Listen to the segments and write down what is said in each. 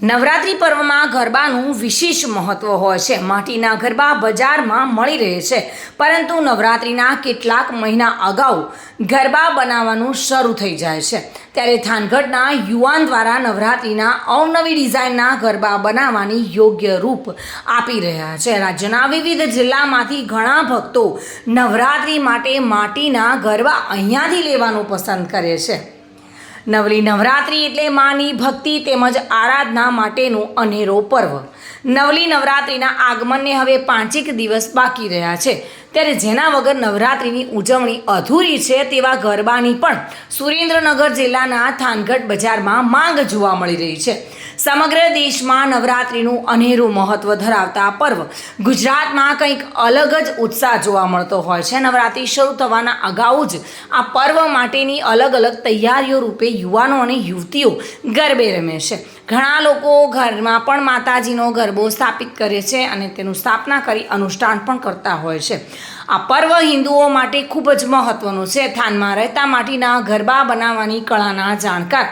નવરાત્રિ પર્વમાં ગરબાનું વિશેષ મહત્ત્વ હોય છે। માટીના ગરબા બજારમાં મળી રહે છે, પરંતુ નવરાત્રિના કેટલાક મહિના અગાઉ ગરબા બનાવવાનું શરૂ થઈ જાય છે। ત્યારે થાનગઢના યુવાન દ્વારા નવરાત્રિના અવનવી ડિઝાઇનના ગરબા બનાવવાની યોગ્ય રૂપ આપી રહ્યા છે। રાજ્યના વિવિધ જિલ્લામાંથી ઘણા ભક્તો નવરાત્રિ માટે માટીના ગરબા અહીંયાથી લેવાનું પસંદ કરે છે। નવલી નવરાત્રિ એટલે માની ભક્તિ તેમજ આરાધના માટેનું અનેરો પર્વ। નવલી નવરાત્રિના આગમનને હવે 5 દિવસ બાકી રહ્યા છે, ત્યારે જેના વગર નવરાત્રિની ઉજવણી અધૂરી છે તેવા ગરબાની પણ સુરેન્દ્રનગર જિલ્લાના થાનગઢ બજારમાં માંગ જોવા મળી રહી છે। સમગ્ર દેશમાં નવરાત્રિનું અનેરું મહત્ત્વ ધરાવતા પર્વ ગુજરાતમાં કંઈક અલગ જ ઉત્સાહ જોવા મળતો હોય છે। નવરાત્રિ શરૂ થવાના અગાઉ જ આ પર્વ માટેની અલગ અલગ તૈયારીઓ રૂપે યુવાનો અને યુવતીઓ ગરબે રમે છે। ઘણા લોકો ઘરમાં પણ માતાજીનો ગરબો સ્થાપિત કરે છે અને તેનું સ્થાપના કરી અનુષ્ઠાન પણ કરતા હોય છે। આ પર્વ હિન્દુઓ માટે ખૂબ જ મહત્ત્વનું છે। થાનમાં રહેતા માટીના ગરબા બનાવવાની કળાના જાણકાર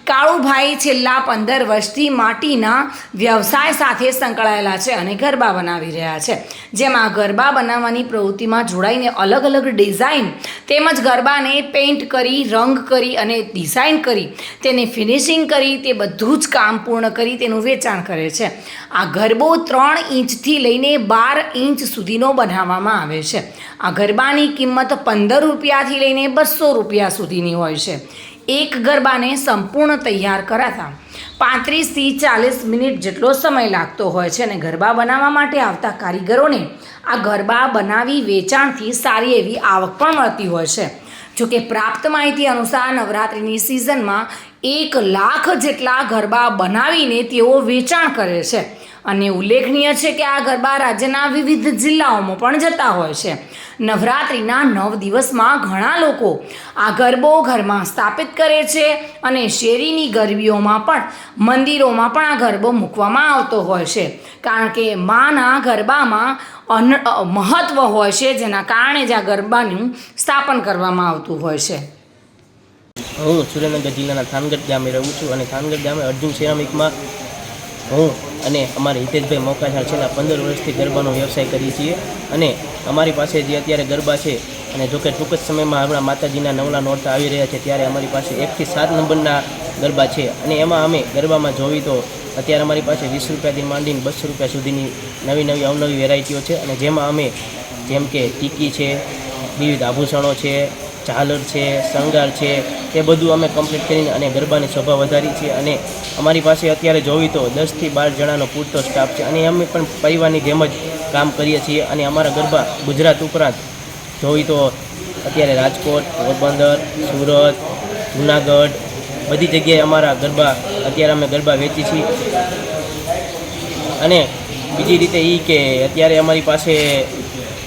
કાળુભાઈ છેલ્લા 15 વર્ષથી માટીના વ્યવસાય સાથે સંકળાયેલા છે અને ગરબા બનાવી રહ્યા છે, જેમાં ગરબા બનાવવાની પ્રવૃત્તિમાં જોડાઈને અલગ અલગ ડિઝાઇન તેમજ ગરબાને પેઇન્ટ કરી, રંગ કરી અને ડિઝાઇન કરી તેને ફિનિશિંગ કરી તે બધું જ કામ પૂર્ણ કરી તેનું વેચાણ કરે છે। આ ગરબો 3 ઇંચથી લઈને 12 ઇંચ સુધીનો બનાવવામાં આવે છે। આ ગરબાની કિંમત 15 રૂપિયાથી લઈને 200 રૂપિયા સુધીની હોય છે। એક ગરબાને સંપૂર્ણ તૈયાર કરાતા 35 થી 40 મિનિટ જેટલો સમય લાગતો હોય છે અને ગરબા બનાવવા માટે આવતા કારીગરોને આ ગરબા બનાવી વેચાણથી સારી એવી આવક પણ મળતી હોય છે। જોકે પ્રાપ્ત માહિતી અનુસાર નવરાત્રિની સિઝનમાં 1 લાખ જેટલા ગરબા બનાવીને તેઓ વેચાણ કરે છે અને ઉલ્લેખનીય છે કે આ ગરબા રાજ્યના વિવિધ જિલ્લાઓમાં પણ જતા હોય છે। નવરાત્રિના 9 દિવસમાં ઘણા લોકો આ ગરબો ઘરમાં સ્થાપિત કરે છે અને શેરીની ગરબીઓમાં પણ મંદિરોમાં પણ આ ગરબો મૂકવામાં આવતો હોય છે, કારણ કે માના ગરબામાં મહત્ત્વ હોય છે, જેના કારણે જ આ ગરબાનું સ્થાપન કરવામાં આવતું હોય છે। હું સુરેન્દ્રનગર જિલ્લાના થાનગઢ ગામે રહું છું અને થાનગઢ ગામે અર્જુન સિરામિકમાં હું અને અમારા હિતેશભાઈ મોકાશાળ છેલ્લા 15 વર્ષથી ગરબાનો વ્યવસાય કરીએ છીએ અને અમારી પાસે જે અત્યારે ગરબા છે, અને જોકે ટૂંક જ સમયમાં આપણા માતાજીના નવલા નોરતા આવી રહ્યા છે, ત્યારે અમારી પાસે 1 થી 7 નંબરના ગરબા છે અને એમાં અમે ગરબામાં જોવી તો અત્યારે અમારી પાસે 20 રૂપિયાથી માંડીને 200 રૂપિયા સુધીની નવી અવનવી વેરાયટીઓ છે અને જેમાં અમે જેમ કે ટીકી છે, વિવિધ આભૂષણો છે, ઝાલર છે, શણગાર છે, એ બધું અમે કમ્પ્લીટ કરીને અને ગરબાની શોભા વધારી છે અને અમારી પાસે અત્યારે જોવી તો 10 થી 12 જણાનો પૂરતો સ્ટાફ છે અને અમે પણ પરિવારની જેમ જ કામ કરીએ છીએ અને અમારા ગરબા ગુજરાત ઉપરાંત જોવી તો અત્યારે રાજકોટ, પોરબંદર, સુરત, જુનાગઢ બધી જગ્યાએ અમારા ગરબા અત્યારે અમે ગરબા વેચી છીએ। અને બીજી રીતે એ કે અત્યારે અમારી પાસે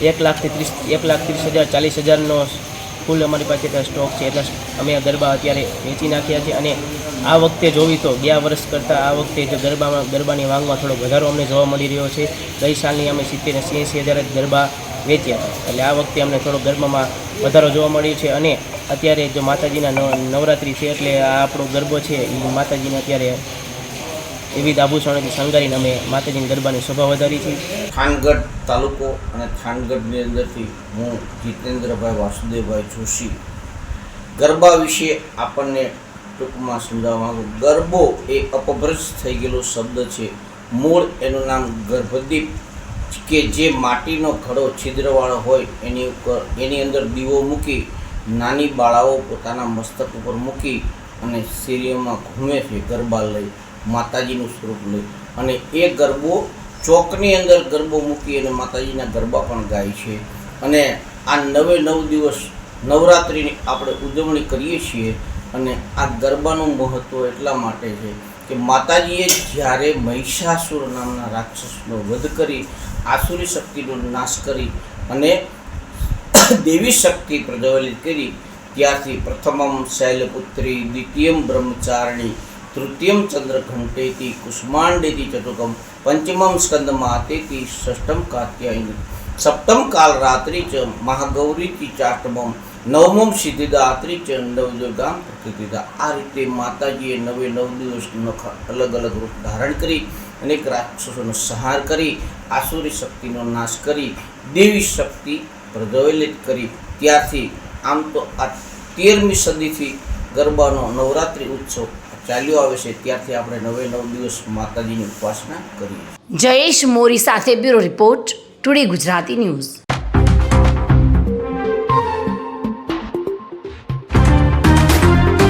1,30,000 40,000નો ફૂલ અમારી પાસે સ્ટોક છે, એટલે અમે આ ગરબા અત્યારે વેચી નાખ્યા છે અને આ વખતે જોવી તો ગયા વર્ષ કરતાં આ વખતે જે ગરબાની માંગમાં થોડો વધારો અમને જોવા મળી રહ્યો છે। ગઈ સાલની અમે 70,000 જ ગરબા વેચ્યા હતા, એટલે આ વખતે અમને થોડો ગરબામાં વધારો જોવા મળ્યો છે અને અત્યારે જો માતાજીના નવરાત્રિ છે એટલે આ આપણો ગરબો છે એ માતાજીને અત્યારે વિવિધ આભૂષણોથી શણગારીને અમે માતાજીની ગરબાની શોભા વધારી છે। થાનગઢ તાલુકો અને થાનગઢની અંદરથી હું જીતેન્દ્રભાઈ વાસુદેવભાઈ જોશી ગરબા વિશે આપણને ટૂંકમાં સમજાવવા માગું। ગરબો એ અપભ્રંશ થઈ ગયેલો શબ્દ છે। મૂળ એનું નામ ગર્ભદીપ, કે જે માટીનો ઘડો છિદ્રવાળો હોય એની અંદર દીવો મૂકી નાની બાળાઓ પોતાના મસ્તક ઉપર મૂકી અને શેરીઓમાં ઘૂમે છે ગરબા લઈ, માતાજીનું સ્વરૂપ લઈ, અને એ ગરબો ચોકની અંદર ગરબો મૂકી અને માતાજીના ગરબા પણ ગાય છે। અને આ 9 દિવસ નવરાત્રિની આપણે ઉજવણી કરીએ છીએ અને આ ગરબાનું મહત્ત્વ એટલા માટે છે કે માતાજીએ જ્યારે મહિષાસુર નામના રાક્ષસનો વધ કરી આસુરી શક્તિનો નાશ કરી અને દેવી શક્તિ પ્રજ્વલિત કરી, ત્યારથી પ્રથમમ શૈલપુત્રી, દ્વિતીયમ બ્રહ્મચારિણી, તૃતીયમ ચંદ્રઘંટેતિ, કુષ્માંડેતિ ચતુર્કમ, પંચમમ સ્કંદમાતેતિ, ષષ્ઠમ કાત્યાયની, સપ્તમ કાલરાત્રિ ચ મહાગૌરીતિ ચાષ્ટમમ, નવમમ સિદ્ધિદાત્રી ચંડવજો ગામ પ્રતિદા. આ રીતે માતાજીએ 9 દિવસનું અલગ અલગ રૂપ ધારણ કરી અનેક રાક્ષસોનો સંહાર કરી આસુરી શક્તિનો નાશ કરી દેવી શક્તિ પ્રજ્વલિત કરી. ત્યારથી આમ તો આ 13મી સદીથી ગરબાનો નવરાત્રિ ઉત્સવ ચાલ્યો આવે છે. ત્યારથી આપણે 9 દિવસ માતાજીની ઉપાસના કરીએ. જયેશ મોરી સાથે bureau report, today Gujarati news.